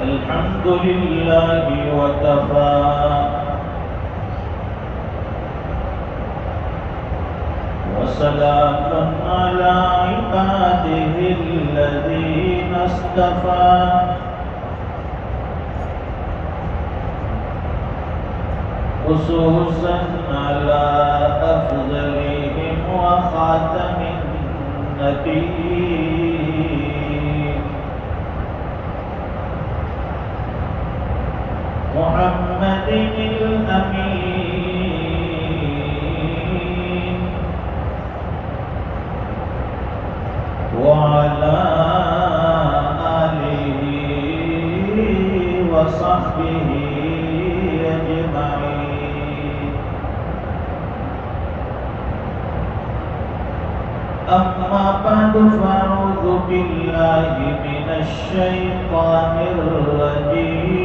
الحمد لله وكفى وسلام على عباده الذين اصطفى خصوصا على أفضلهم وخاتم النبيين محمد الأمين وعلى آله وصحبه أجمعين. أما بعد فأعوذ بالله من الشيطان الرجيم.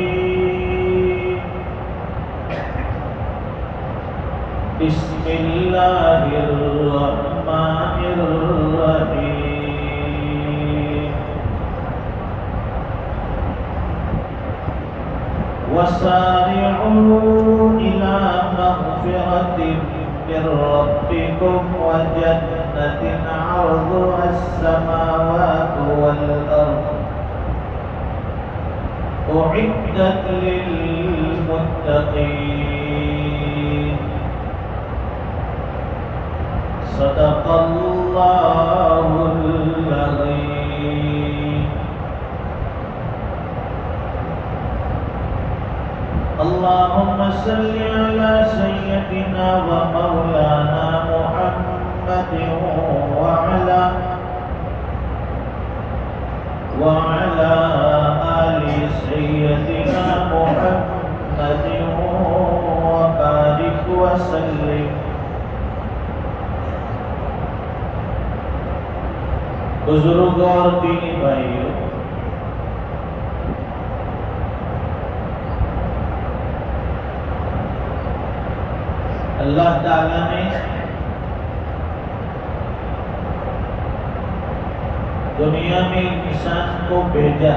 بسم الله الرحمن الرحيم. وسارعوا إلى مغفرة من ربكم وجنة عرضها السماوات والأرض أعدت للمتقين. صدق الله العظيم. اللهم صل على سيدنا ومولانا محمد وعلى آل سيدنا محمد وبارك وسلم. بزرگ اور دینی بھائیوں، اللہ تعالیٰ نے دنیا میں انسان کو بھیجا.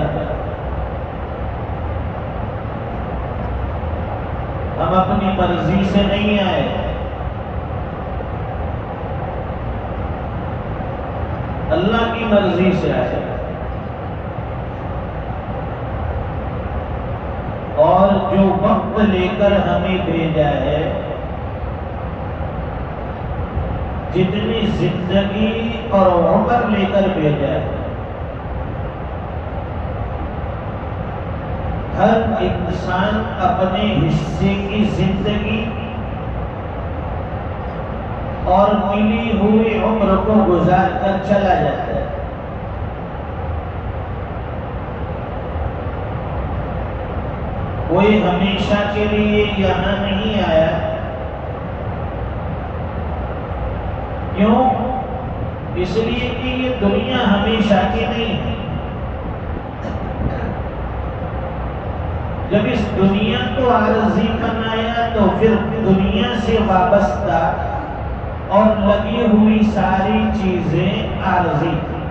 ہم اپنی مرضی سے نہیں آئے، اللہ کی مرضی سے آئے. اور جو وقت لے کر ہمیں بھیجا ہے، جتنی زندگی اور عمر لے کر بھیجا ہے، ہر انسان اپنے حصے کی زندگی اور ملی ہوئی عمر کو گزار کر چلا جاتا ہے. کوئی ہمیشہ کے لیے یہاں نہیں آیا. کیوں؟ اس لیے کہ یہ دنیا ہمیشہ کی نہیں ہے. جب اس دنیا کو عارضی بنایا تو پھر دنیا سے وابستہ اور لگی ہوئی ساری چیزیں عارضی تھیں.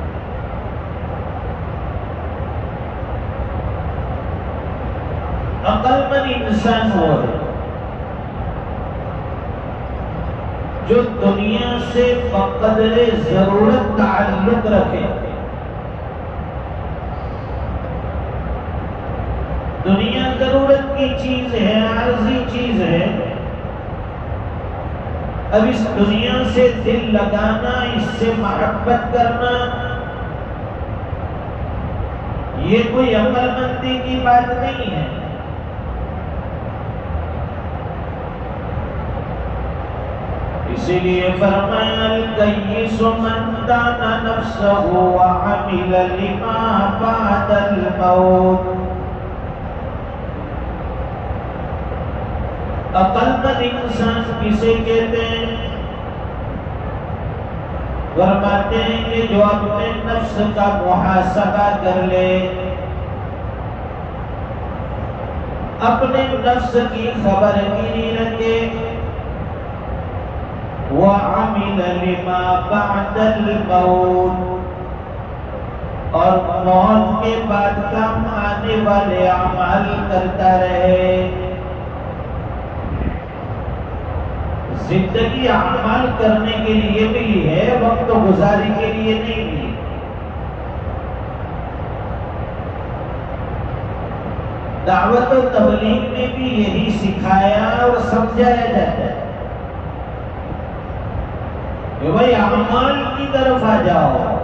عقل مند انسان وہ ہے جو دنیا سے بقدر ضرورت تعلق رکھے. دنیا ضرورت کی چیز ہے، عارضی چیز ہے. اب اس دنیا سے دل لگانا، اس سے محبت کرنا، یہ کوئی عقل مندی کی بات نہیں ہے. اسی لیے فرمایا الکیس من دان نفسہ وعمل لما بعد الموت. عقل مند انسان کسے کہتے ہیں؟ فرماتے ہیں کہ جو اپنے نفس کا محاسبہ کر لے، اپنے نفس کی خبر گیری رکھے، وَعَمِلَ لِمَا بَعْدَ الْمَوْتِ، اور موت کے بعد کا آنے والے اعمال کرتا رہے. زندگی اعمال کرنے کے لیے ملی ہے، وقت گزاری کے لیے نہیں ملی. دعوت و تبلیغ میں بھی یہی سکھایا اور سمجھایا جاتا ہے کہ بھائی اعمال کی طرف آ جاؤ.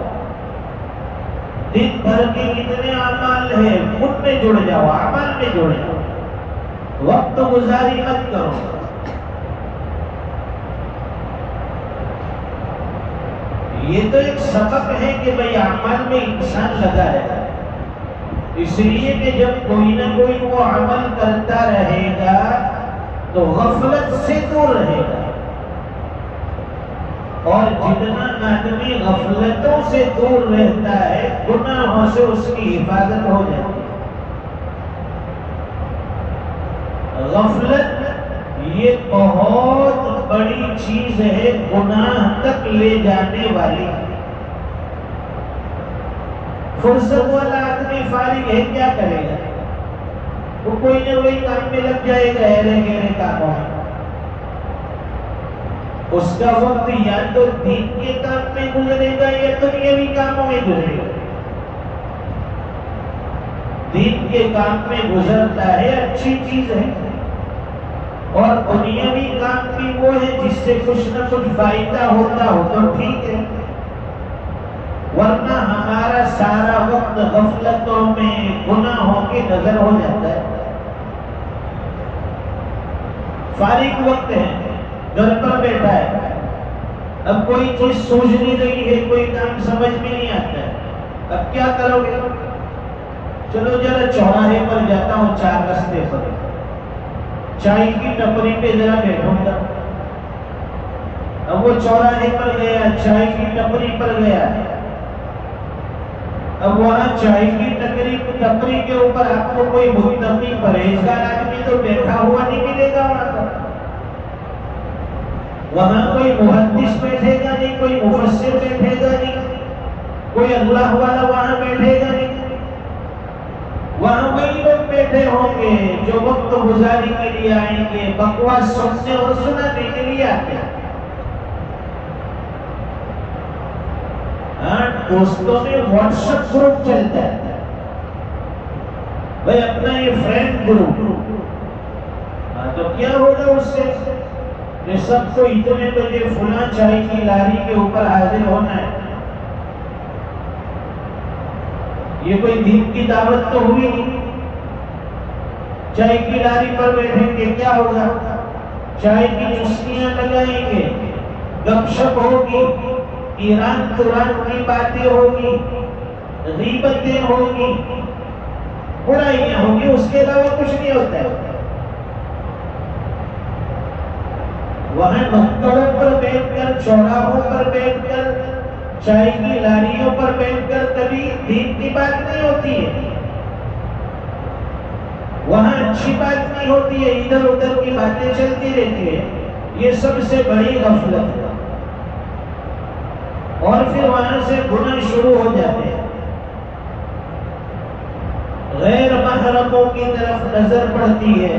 دن بھر کے کتنے اعمال ہیں ان میں جڑ جاؤ، اعمال میں جڑ جاؤ، وقت گزاری مت کرو. یہ تو ایک سبق ہے کہ بھائی اعمال میں انسان لگا ہے، اس لیے کہ جب کوئی نہ کوئی وہ عمل کرتا رہے گا تو غفلت سے دور رہے گا، اور جتنا آدمی غفلتوں سے دور رہتا ہے گناہوں سے اس کی حفاظت ہو جاتی ہے. غفلت یہ بہت بڑی چیز ہے، گناہ تک لے جانے والی. فرصت والا آدمی فارغ ہے، کیا کرے گا؟ وہ کوئی نہ کوئی کام میں لگ جائے گا، ایرے گہرے کاموں میں. اس کا وقت یا تو دین کے کام میں گزرے گا یا دنیاوی کاموں میں گزرے گا. دین کے کام میں گزرتا ہے، اچھی چیز ہے، اور دنیاوی کام بھی وہ ہے جس سے کچھ نہ کچھ فائدہ ہوتا ہو تو ٹھیک ہے، ورنہ ہمارا سارا وقت غفلتوں میں گناہوں کی نظر ہو جاتا ہے. فارغ وقت ہے، گھر پر بیٹھا ہے، اب کوئی چیز سوچ نہیں رہی ہے، کوئی کام سمجھ میں نہیں آتا ہے، اب کیا کرو گے؟ چلو ذرا چوراہے پر جاتا ہوں، 4 رستے پر چائے کی ٹپری پہ ذرا بیٹھوں گا. اب وہ چوراہے پر گیا، چائے کی ٹپری پر گیا، اب وہاں چائے کی ٹپری کے اوپر آپ کو کوئی متقی پرہیزگار آدمی تو بیٹھا ہوا نہیں ملے گا. وہاں کوئی محدث بیٹھے گا نہیں، کوئی مفسر بیٹھے گا نہیں، کوئی اللہ والا وہاں بیٹھے گا نہیں. وہاں وہی لوگ بیٹھے ہوں گے جو وقت گزاری کے لیے آئیں گے، بکواس سننے اور سنانے کے لیے آتے ہیں. دوستوں میں واٹس ایپ گروپ چلتا ہے، بھائی اپنا یہ فرینڈ گروپ، تو کیا ہوگا اس سے کہ سب کو اتنے بجے فلاں چائے کی لاری کے اوپر حاضر ہونا ہے. یہ کوئی دین کی دعوت تو ہوئی نہیں. چائے کی لاری پر بیٹھیں گے، کیا ہوگا؟ چائے کی چسکیاں لگائیں گے، گپ شپ ہوگی، ایران قرآن کی باتیں ہوگی، غیبتیں ہوگی، برائیاں ہوگی، اس کے علاوہ کچھ نہیں ہوتا ہے. وہاں نکڑوں پر بیٹھ کر، چوراہوں پر بیٹھ کر، چائے کی لاریوں پر بیٹھ کر کبھی دین کی بات نہیں ہوتی ہے. وہاں اچھی بات نہیں ہوتی ہے، ادھر ادھر کی باتیں چلتی رہتی ہے. یہ سب سے بڑی غفلت ہے. اور پھر وہاں سے گناہ شروع ہو جاتے ہیں. غیر محرموں کی طرف نظر پڑتی ہے،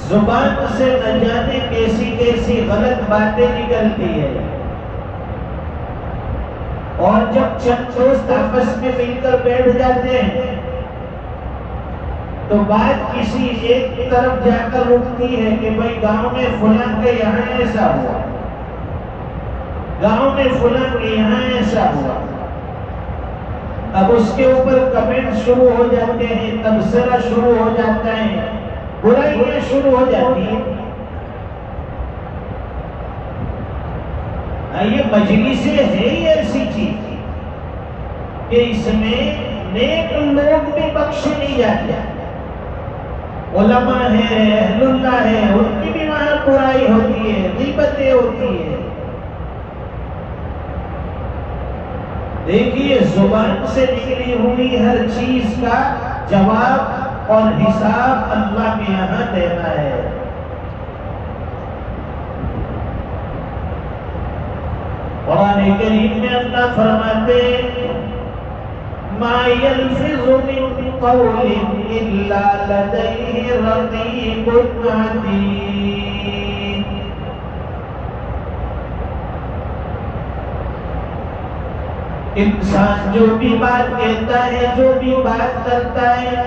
زبان سے نہ جانے کیسی کیسی غلط باتیں نکلتی ہے. اور جب چند دوست آپس میں مل کر بیٹھ جاتے ہیں تو بات کسی ایک طرف جا کر رکتی ہے کہ بھائی گاؤں میں فلاں کے یہاں ایسا ہوا، گاؤں میں فلاں کے یہاں ایسا ہوا. اب اس کے اوپر کمنٹ شروع ہو جاتے ہیں، تبصرہ شروع ہو جاتا ہے، برائیاں شروع ہو جاتی ہیں. یہ مجلسیں ہے ہی ایسی چیز کہ اس میں نیک لوگ بھی بخشے نہیں جاتے. علماء ہے، اہل اللہ ہے، ان کی بھی وہاں برائی ہوتی ہے، غیبتیں ہوتی ہے. دیکھیے زبان سے نکلی ہوئی ہر چیز کا جواب اور حساب اللہ کے یہاں دینا ہے. قرآن کریم میں اللہ فرماتے ما يلفظ من قول إلا لديه رقيب عتيد. انسان جو بھی بات کہتا ہے، جو بھی بات کرتا ہے،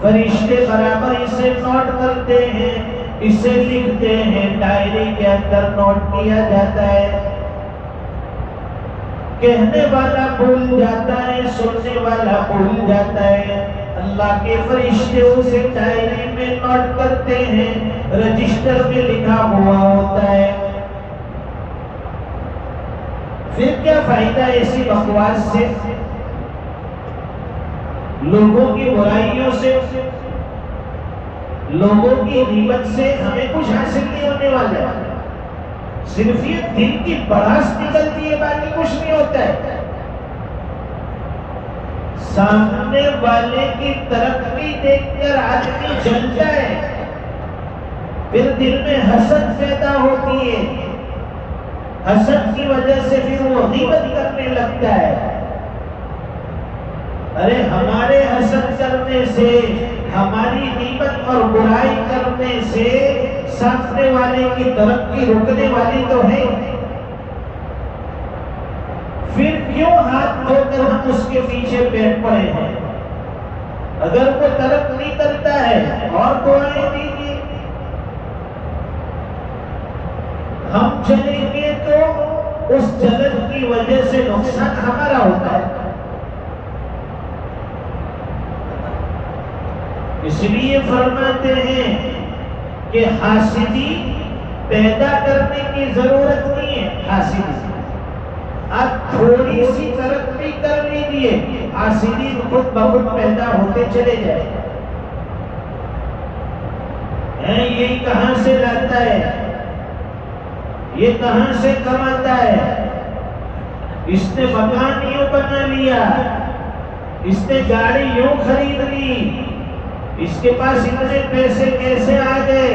فرشتے برابر اسے نوٹ کرتے ہیں، اسے لکھتے ہیں، ڈائری کے اندر نوٹ کیا جاتا ہے. کہنے والا بھول جاتا ہے، سننے والا بھول جاتا ہے، اللہ کے فرشتے اسے ڈائری میں نوٹ کرتے ہیں، رجسٹر میں لکھا ہوا ہوتا ہے. پھر کیا فائدہ ایسی بکواس سے، لوگوں کی برائیوں سے، لوگوں کی غیبت سے ہمیں کچھ حاصل نہیں ہونے والا ہے. صرف یہ دل کی بڑاس نکلتی ہے، باقی کچھ نہیں ہوتا ہے. سامنے والے کی ترقی دیکھ کر آدمی جلتا ہے، پھر دل میں حسد پیدا ہوتی ہے، حسد کی وجہ سے پھر وہ غیبت کرنے لگتا ہے. ارے ہمارے حسد کرنے سے، ہماری غیبت اور برائی کرنے سے سامنے والے کی ترقی رکنے والی تو ہے. پھر کیوں ہاتھ دھو کر ہم اس کے پیچھے بیٹھ پڑے ہیں؟ اگر وہ ترقی کرتا ہے اور دعائیں دیجیے. ہم چلیں گے تو اس جلن کی وجہ سے نقصان ہمارا ہوتا ہے. اس لیے فرماتے ہیں کہ حاسدی پیدا کرنے کی ضرورت نہیں ہے. حاسدی آپ تھوڑی سی ترقی کر لیجیے، حاسدی خود بخود پیدا ہوتے چلے جائے. یہ کہاں سے لاتا ہے، یہ کہاں سے کماتا ہے، اس نے مکان یوں بنا لیا، اس نے گاڑی یوں خرید لی، اس کے پاس اتنے پیسے کیسے آ گئے؟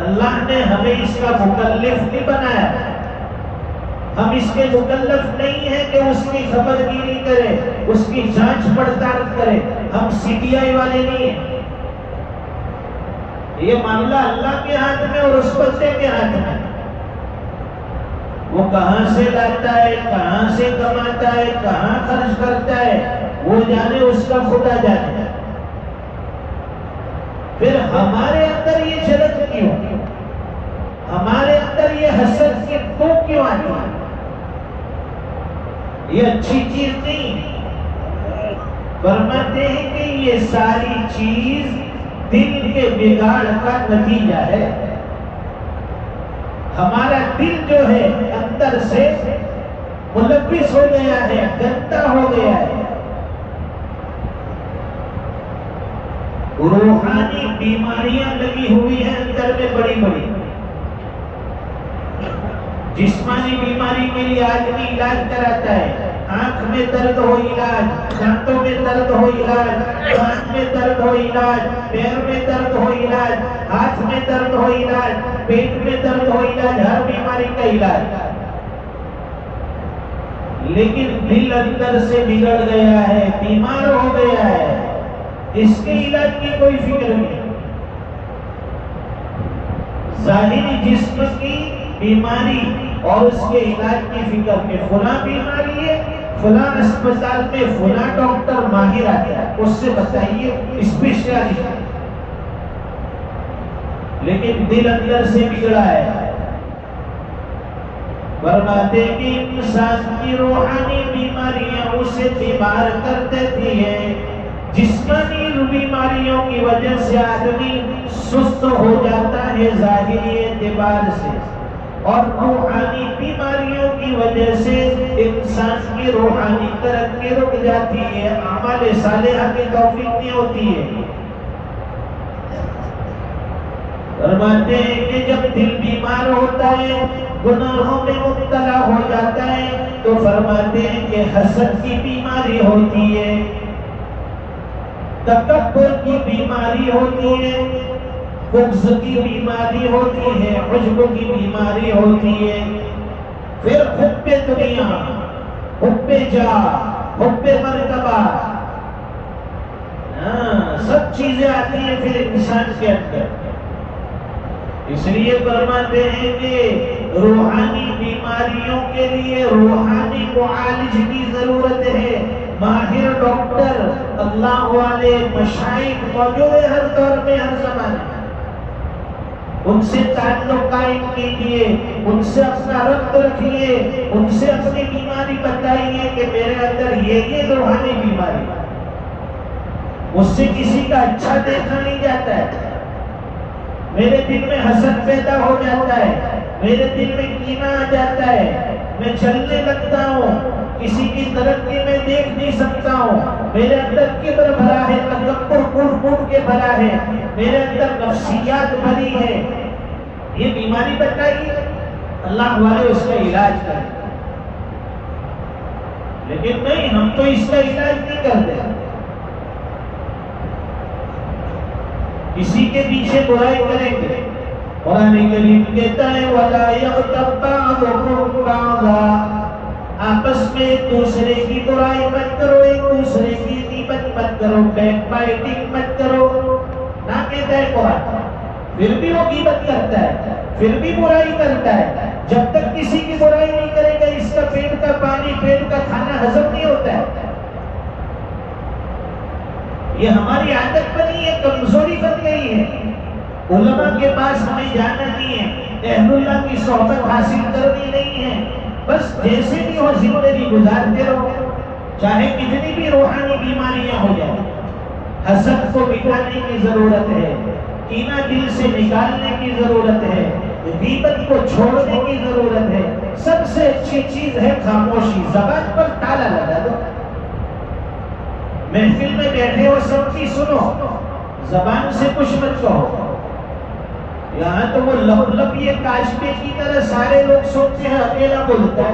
اللہ نے ہمیں اس کا مکلف نہیں بنایا. ہم اس کے مکلف نہیں ہیں کہ اس کی خبر گیری کرے، اس کی جانچ پڑتال کرے. ہم CBI والے نہیں ہیں. یہ معاملہ اللہ کے ہاتھ میں اور اس بندے کے ہاتھ میں. وہ کہاں سے لاتا ہے، کہاں سے کماتا ہے، کہاں خرچ کرتا ہے، وہ جانے، اس کا خدا جانے. پھر ہمارے اندر یہ جلن کیوں، ہمارے اندر یہ حسد کی تو کیوں آتی ہے؟ یہ اچھی چیز نہیں. فرماتے ہیں کہ یہ ساری چیز دل کے بگاڑ کا نتیجہ ہے. ہمارا دل جو ہے اندر سے ملوث ہو گیا ہے، گندا ہو گیا ہے. روحانی بیماریاں لگی ہوئی ہیں اندر میں بڑی بڑی. جسمانی بیماری کے لیے آدمی علاج کراتا ہے. آنکھ میں درد ہو علاج، دانتوں میں درد ہو علاج، کان میں درد ہو علاج، پیر میں درد ہو علاج، ہاتھ میں درد ہو علاج، پیٹ میں درد ہو علاج، ہر بیماری کا علاج. لیکن دل اندر سے بگڑ گیا ہے، بیمار ہو گیا ہے، اس کے علاج کی کوئی فکر نہیں. ظاہری جسم کی بیماری اور اس کے علاج کی فکر کہ فلاں بیماری ہے، فلاں اسپتال میں فلاں ڈاکٹر ماہر آتا ہے، اس سے بتائیے اسپیشلسٹ. لیکن دل اندر سے بگڑا ہے. فرماتے کہ انسان کی روحانی بیماریاں اسے بیمار کر دیتی ہیں. جسمانی بیماریوں کی وجہ سے آدمی سست ہو جاتا ہے ظاہری اعتبار سے، اور روحانی بیماریوں کی وجہ سے انسان کی روحانی ترقی رک جاتی ہے، اعمال صالحہ کی توفیق نہیں ہوتی ہے. فرماتے ہیں کہ جب دل بیمار ہوتا ہے، گناہوں میں مبتلا ہو جاتا ہے، تو فرماتے ہیں کہ حسد کی بیماری ہوتی ہے، تکبر کی بیماری ہوتی ہے، بغض کی بیماری ہوتی ہے، عجب کی بیماری ہوتی ہے. پھر حب دنیا، حب جاہ، حب مرتبہ، سب چیزیں آتی ہیں پھر انسان کے اندر۔ اس لیے فرماتے ہیں کہ روحانی بیماریوں کے لیے روحانی معالج کی ضرورت ہے۔ ماہر ڈاکٹر، اللہ والے مشائخ موجود ہیں ہر دور میں، ہر زمانے میں، ان سے تعلق قائم کیجیے، ان سے اپنا ربط رکھیے، ان سے اپنی بیماری بتائیے کہ میرے اندر یہ روحانی بیماری ہے۔ اس سے کسی کا اچھا دیکھا نہیں جاتا ہے، میرے دل میں حسد پیدا ہو جاتا ہے، میرے دل میں کینہ آ جاتا ہے، میں چلنے لگتا ہوں، کسی کی ترقی میں دیکھ نہیں سکتا ہوں، میرے اندر کبر بھرا ہے، تکبر کوٹ کے بھرا ہے، میرے اندر نفسیات بھری ہے۔ یہ بیماری بتائیے، اللہ والے اس کا علاج کریں، لیکن نہیں، ہم تو اس کا علاج نہیں کرتے۔ کسی کے پیچھے برائی کریں گے، قرآن کریم کہتا ہے وَلَا يَغْتَبْ بَعْضُكُمْ بَعْضًا، آپس میں ایک دوسرے کی برائی مت کرو، ایک دوسرے کی غیبت مت کرو، بیک بائٹنگ مت کرو، نہ کہتا ہے قرآن۔ پھر بھی وہ غیبت کرتا ہے، پھر بھی برائی کرتا ہے، جب تک کسی کی برائی نہیں کرے گا اس کا پیٹ کا پانی، پیٹ کا کھانا ہضم نہیں ہوتا ہے۔ یہ ہماری عادت بنی ہے، کمزوری بن گئی ہے۔ علماء کے پاس ہمیں جانا نہیں ہے، اہل اللہ کی صحبت حاصل کرنی نہیں ہے، بس جیسے بھی ہو زندگی گزارتے رہو، چاہے کتنی بھی روحانی بیماریاں ہو جائیں۔ حسد کو مٹانے کی ضرورت ہے، کینہ دل سے نکالنے کی ضرورت ہے، غیبت کو چھوڑنے کی ضرورت ہے۔ سب سے اچھی چیز ہے خاموشی، زبان پر تالا لگا دو۔ محفل میں بیٹھے ہو سب کی سنو، زبان سے کچھ مت کہو۔ یہاں تو وہ لب یہ کاشپے کی طرح سارے لوگ سنتے ہیں، اکیلا بولتا ہے۔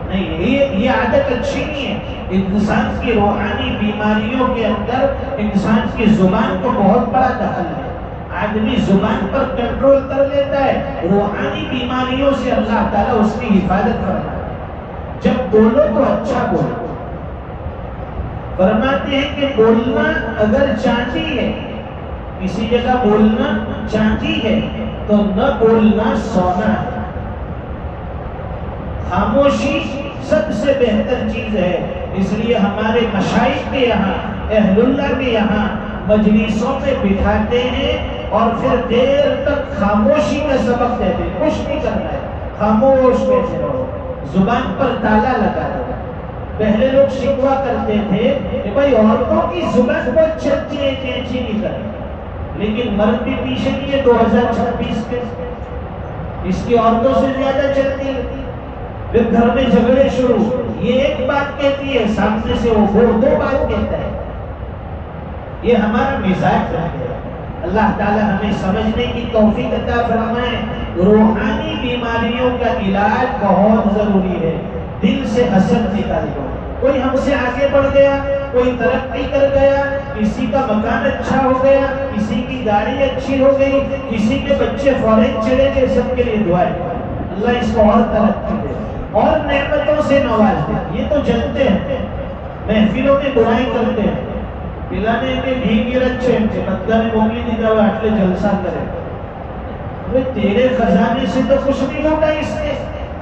نہیں، یہ عادت اچھی نہیں ہے۔ انسان کی روحانی بیماریوں کے اندر انسان کی زبان کو بہت بڑا دخل ہے۔ آدمی زبان پر کنٹرول کر لیتا ہے، روحانی بیماریوں سے اللہ تعالیٰ اس کی حفاظت کرتا ہے۔ جب بولو تو اچھا بولو۔ فرماتے ہیں کہ بولنا اگر چاندی ہے، کسی جگہ بولنا چاندی ہے تو نہ بولنا سونا ہے۔ خاموشی سب سے بہتر چیز ہے۔ اس لیے ہمارے مشائخ کے یہاں، اہل اللہ کے یہاں مجلسوں میں بٹھاتے ہیں اور پھر دیر تک خاموشی کا سبق دیتے ہیں۔ کچھ نہیں کرنا ہے، خاموش بیٹھے رہو، زبان پر تالا لگا دو۔ پہلے لوگ شکوا کرتے تھے کہ بھائی عورتوں کی زبان بہت چلتی ہے، کینچی نہیں کرتی، لیکن مرد بھی پیچھے نہیں ہے 2026 کے، اس کی عورتوں سے زیادہ چلتی ہے۔ پھر گھر میں جھگڑے شروع، یہ ایک بات کہتی ہے، سامنے سے وہ دو بات کہتا ہے۔ یہ ہمارا مزاج ہے۔ اللہ تعالی ہمیں سمجھنے کی توفیق عطا فرمائے۔ روحانی بیماریوں کا علاج بہت ضروری ہے۔ دل سے حسد نکال دو۔ کوئی ہم سے آگے بڑھ گیا، کوئی ترقی کر گیا، کسی کا مکان اچھا ہو گیا، کسی کی گاڑی اچھی ہو گئی، کسی کے بچے فارغ چلے گئے، سب کے لیے دعائیں، اللہ اس کو اور ترقی دے اور نعمتوں سے نواز دے۔ یہ تو جلتے ہیں، محفلوں میں برائی کرتے ہیں، پلانے کے بھیگی رچے مدگا میں موگلی دیتا ہوا اٹلے جلسہ کرے۔ تیرے خزانے سے تو کچھ نہیں ہوگا، اس نے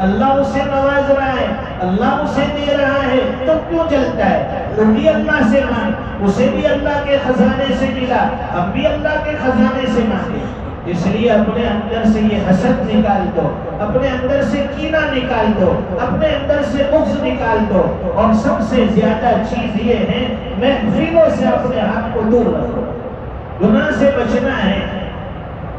اللہ اسے نواز رہا ہے، اللہ اسے دے رہا ہے، تو کیوں جلتا ہے؟ وہ بھی اللہ سے مانگ، اسے بھی اللہ کے خزانے سے ملا، ہم بھی اللہ کے خزانے سے مانگے۔ اس لیے اپنے اندر سے یہ حسد نکال دو، اپنے اندر سے کینہ نکال دو، اپنے اندر سے بغض نکال دو، اور سب سے زیادہ چیز یہ ہے محفلوں سے اپنے آپ کو دور رکھو۔ گناہ سے بچنا ہے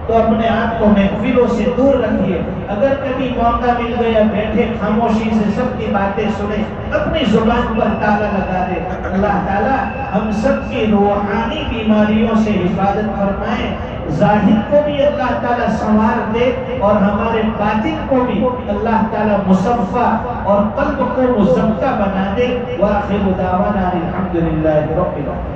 تو اپنے آپ کو محفلوں سے دور رکھیے۔ اگر کبھی موقع مل گیا بیٹھے خاموشی سے سب کی باتیں سنیں، اپنی زبان پر تالا لگا دے۔ اللہ تعالیٰ ہم سب کی روحانی بیماریوں سے حفاظت فرمائے، ظاہر کو بھی اللہ تعالیٰ سنوار دے اور ہمارے باطن کو بھی اللہ تعالیٰ مصفا اور قلب کو مزکا بنا دے۔ وآخر دعوانا الحمدللہ رب العالمین۔